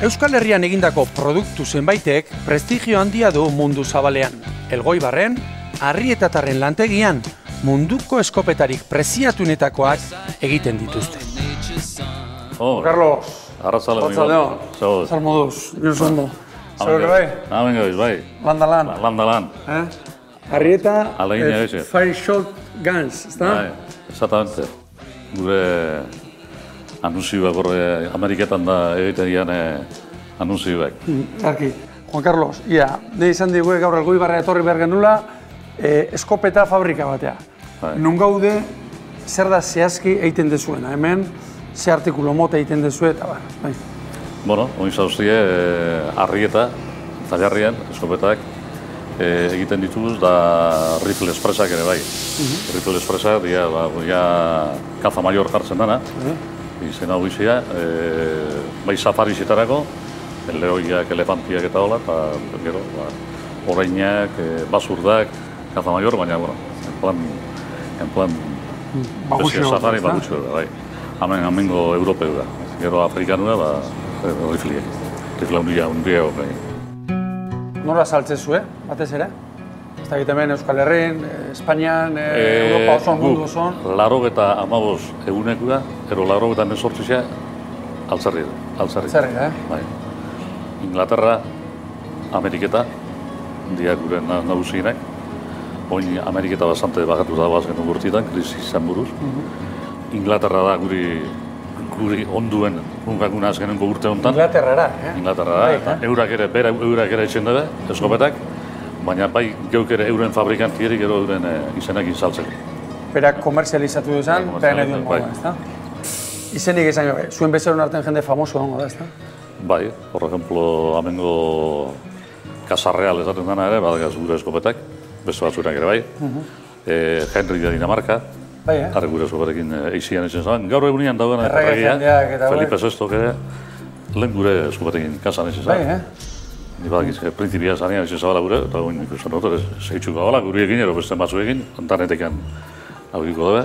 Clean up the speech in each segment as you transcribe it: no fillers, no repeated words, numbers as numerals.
Euskal Herrian egindako produktu zenbaitek prestigio handia du mundu zabalean. Elgoibarren, Arrietatarren lantegian, munduko eskopetarik preziatunetakoak egiten dituzte. Carlos, arratzaldeon. Zer moduz, nire zondo. Zer bai? Hemen gabiz, bai. Landalan. Landalan. Arrieta, Fire Shot Guns, ezta? Bai, exactamente. Gure anunzioak horre Ameriketan da egiten dian anunzioak. Arki, Juan Carlos, ne izan digue gaur Elgoibarra etorri behar genula, eskopeta fabrika batea. Nun gaude, zer da zehazki egiten dezuena, hemen, ze artikulo mota egiten dezue eta bai. Bueno, oin zauztie, Arrieta, Zallarrian, eskopetak, egiten dituz, da rifle espresak ere bai. Rifle espresak, kaza maior jartzen dana, izen hau izia, bai safarizetarako, lehoiak, elefantiak eta hola, eta gero, orainak, basurdak, kaza maior, baina, bueno, en plan, bezia safari bagutxo da, bai. Hemengo europeu da, gero afrikanua, rifliek, rifle hundia bai. Nola saltzezue, batez ere? Ez da hemen Euskal Herrin, Espainian, Europa osoan, mundu osoan? 85 eguneko da, ero 88 altzarri da. Altzarri da, Bai. Inglaterra, Ameriketa, diak gure nagusienak. Oin Ameriketa bastante bagatu da bazken urtitan, krisi izan buruz. Inglaterra da guri onduen unkakuna azkenenko urte honetan. Inglaterrara, Inglaterrara, eta eurak ere etxen dabe, eskopetak, baina bai geuk ere euren fabrikantierik gero euren izenekin saltzeko. Berak komerzializatu duzan, beren edun moda, ezta? Izenik izan gabe, zuen bezeron artean jende famoso dago da, ezta? Bai, por ejemplo, amengo Casa Real esaten dana ere, badakaz gure eskopetak, beste batzuenak ere bai. Henry de Dinamarca, harri gure eskopetekin eixian etxen zaban. Gaur egunean dagoen erregia, Felipe VI ere, lehen gure eskopetekin kasan etxen zaban. Ni badakiz, printzipia zanean etxen zabala gure, eta guen ikusten dut, zeitzuko gabala, guriekin, ero beste batzuekin, antanetekan aurkiko dabe.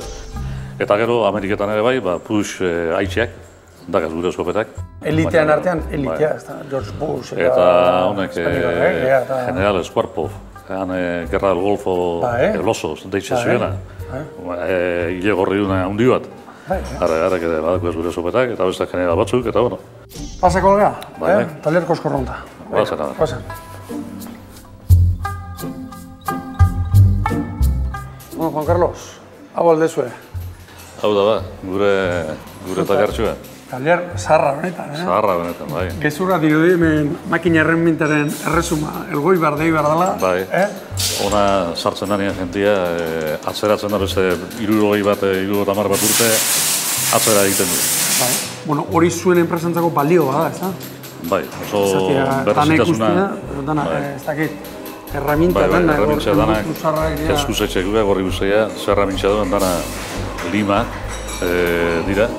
Eta gero, Ameriketan ere bai, push haitxeak, dakaz gure eskopetak. Elitean artean, elitea, George Bush eta honek, General Squarpov, Gerra del Golfo, el oso, deitxe zuena. Ile gorri duna handi bat. Harrek ere badako ez gure eskopetak, eta beste general batzuk, eta bueno. Pasako lega, taler koskorronta. Pasen. Bueno, Juan Carlos, hau aldezue. Hau da ba, gure talertxua. Taler zaharra benetan, Zaharra benetan, bai. Gezurra dirudi hemen makina errenmintaren erresuma Elgoibar deibar dela. Bai, ona sartzen danean jentia, atzeratzen da beste 60 bat, 60 bat urte atzera egiten du. Bai, bueno, hori zuen enpresantzako balio bada, ez da? Bai, oso berrezitasuna. Ez dakit, erraminta dana, eskusetxekuak gorri guztia, zerramintza duen dana lima dira.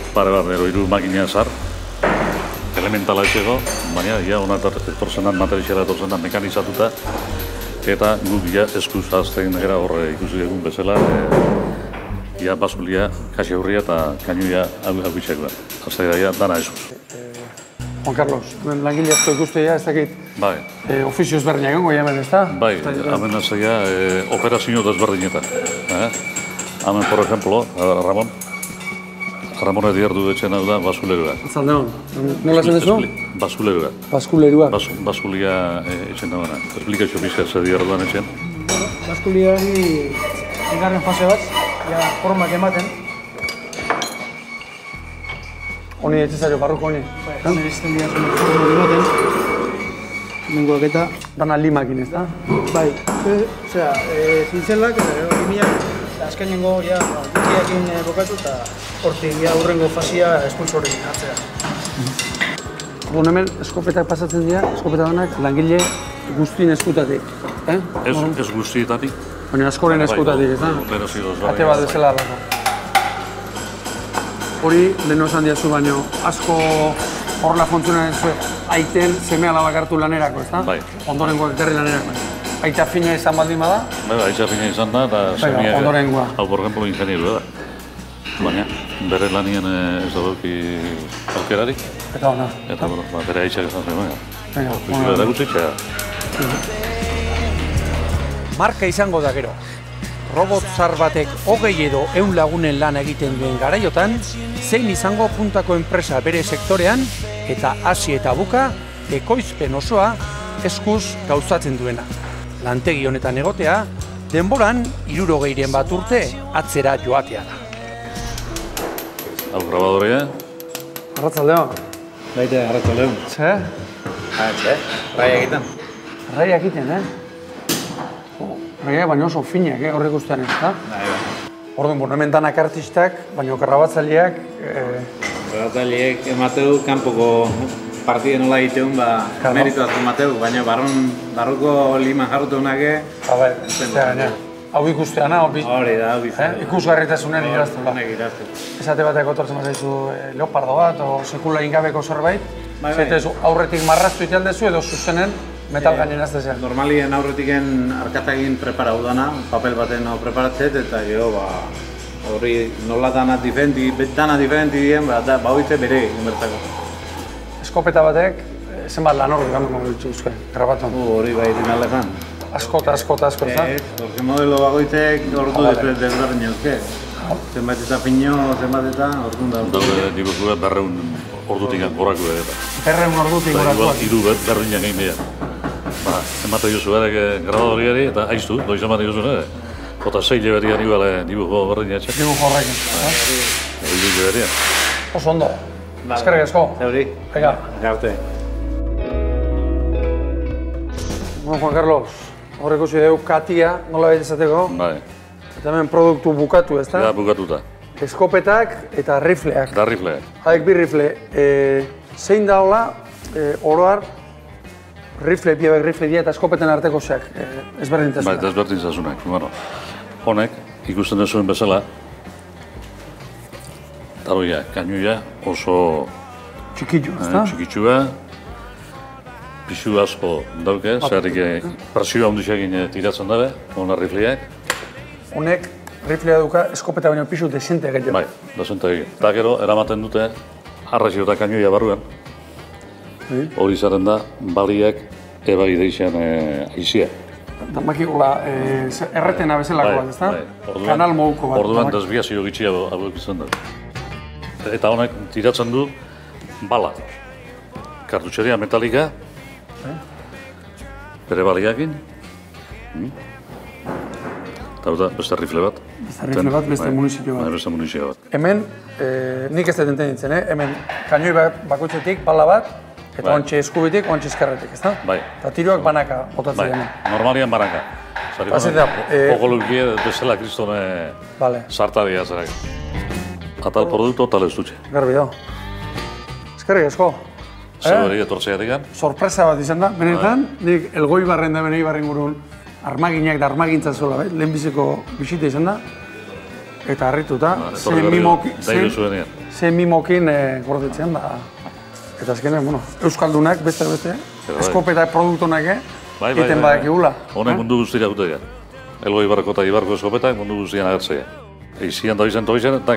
Pare bat, hiru makina zar, elementala etxeko, baina ona etortzen den materiala etortzen den mekanizatuta, eta guk eskuz azten gara horre ikusi egun bezala, baskulia, kasi aurria eta kainuia aukitxekoa. Azte da, dana eskuz. Juan Carlos, langile asko ikustea, ez dakit, ofizioz berdinak egongo hemen, ez da? Bai, hemen aztea operazio desberdinetan. Hemen, por ejemplo, Ramon Edierdu etxen hau da baskulerua. Atzaldeon, nola zen dezu? Baskulerua. Baskulerua? Baskulia etxen dagoena. Esplikazio pizka zer dierduan etxen. Baskuliari igarren fase bat, formak ematen. Honi etxezario, barruko honi? Honi ezten dira formak ematen. Mengoak eta dana limakin, ez da? Bai. Osea, zintzelak, limiak, azkenengo gutiakin bokatu eta hortik aurrengo fasia espulsori hartzea. Hemen eskopetak pasatzen dira, eskopeta danak langile guztien eskutatik. Ez guztietatik. Baina askoren eskutatik, ez da? Ate bat bezala alako. Hori, leheno esan diazu baino, asko horrela funtzionan zuen aiten semea labakartu lanerako, ez da? Bai. Ondorengoak eterri lanerako. Aita fina izan baldin bada? Bai, aita fina izan da, eta semeak... Ondorengoa. Hau, por ejemplo, ingenieru da. Baina, bere lanien ez da duki euskerarik. Eta ona. Eta, bere aitzak esan zuen, Venga, Euskara erakutzitxea. Marka izango da gero. Robot zar batek 20 edo 100 lagunen lan egiten duen garaiotan, zein izango puntako enpresa bere sektorean, eta hasi eta buka, ekoizpen osoa eskuz gauzatzen duena. Lantegi honetan egotea, denboran 60 bat urte atzera joatea da. Hau grabadorea. Arratzaldeo. Baite, arratzaldeo. Ze? Raia egiten. Raia egiten, Raia baina oso finak, horrek ustean ez, da? Orduan, hemen danak artistak, baina grabatzaileak... Grabatzaileek emateu, kanpoko partide nola egiteun, meritu asko emateu, baina barruko liman jarrutu nake... Hau ikusteana, hori da, hau bizan. Ikusgarritasunen irazten da. Honek irazten. Esate batek otortzen bat zaizu leopardo bat, o sekula ingabeko zerbait. Zaitezu aurretik marraztu iteldezu edo zuzenen metal gainen aztezean. Normalien aurretiken arkatagin preparau dana, papel baten preparatzet, eta jo, hori nola dana diferenti dien, bauitze bere inbertzako. Eskopeta batek, zenbat lan horrek gano dituzke, grabatuan. Hori bai dinalezan. Askota, ezta? Porque modelo bagoitek ordu desberdin euzke. Zenbat eta pino, zenbat eta orduan da. Daude, nik uste 200 ordutik gorako eta. 200 ordutik gorako. Hiru berdinak egin behar. Ematen jozu berek grabadoriari eta aiztu, doiz ematen jozu nire. Jota 6 leberian dibujo berdinak etxek. Dibujo horrekin. Hiru leberian. Oso ondo. Eskerrik asko. Zeuri. Venga. Garte. Bueno, Juan Carlos, horreko zideu katia, nola behar izateko. Bai. Eta hemen produktu bukatu, ezta? Ja, bukatuta. Eskopetak eta rifleak. Da rifleak. Haek bi rifle. Zein da hola, oroar, piebek rifle dia eta eskopeten arteko zeak, ezberdintasunak. Bai, ezberdintasunak. Bueno, honek, ikusten duzuen bezala, taroia, kainuia oso... Txikitzu, ezta? Txikitxua, pixu asko dauke, zerrik presioa ondixekin tiratzen dabe, hona rifleak. Honek, riflea duka, eskopeta baino pixu desente gehiago. Bai, desente egin. Eta gero, eramaten dute, arrazio eta kainuia barruen. Hori zaren da, baliak ebagi deixean aizia. Eta makigula, erretena bezalako bat, ezta? Kanal moduko bat. Orduan desbiazio gitxia hauek izan da. Eta honek tiratzen du bala. Kartutxeria metalika, bere baliakin. Eta da, beste rifle bat. Beste rifle bat, beste munizio bat. Beste munizio bat. Hemen, nik ez dut entenditzen, hemen kainoi bakoitzetik bala bat, eta ontxe eskubitik, ontxe eskerretik, ezta? Bai. Eta tiroak banaka botatzen hemen. Normalian banaka. Ogolukie bezala kristone sartadia zerak. Atal produktu, tal ez dutxe. Garbi da. Eskerrik asko. Zeberi etortzeatik. Sorpresa bat izan da, benetan, nik elgoi barren da benei barren gurun armaginak da armagintza zola, lehenbiziko bisita izan da. Eta harrituta, zen mimokin gordetzen da. Eta azkenean, bueno, euskaldunak, beste, eskopeta produktonak egiten badakigula. Honek mundu guztira gute dira. Elgoi barreko eta ibarko eskopetak mundu guztian agertzea. Eizian da izan toizen, eta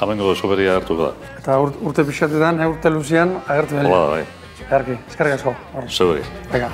amengo eskoperia agertuko da. Eta urte pixatetan, urte luzian agertu dene. Hola, bai. Egarki, eskerrik asko. Zeberi. Venga.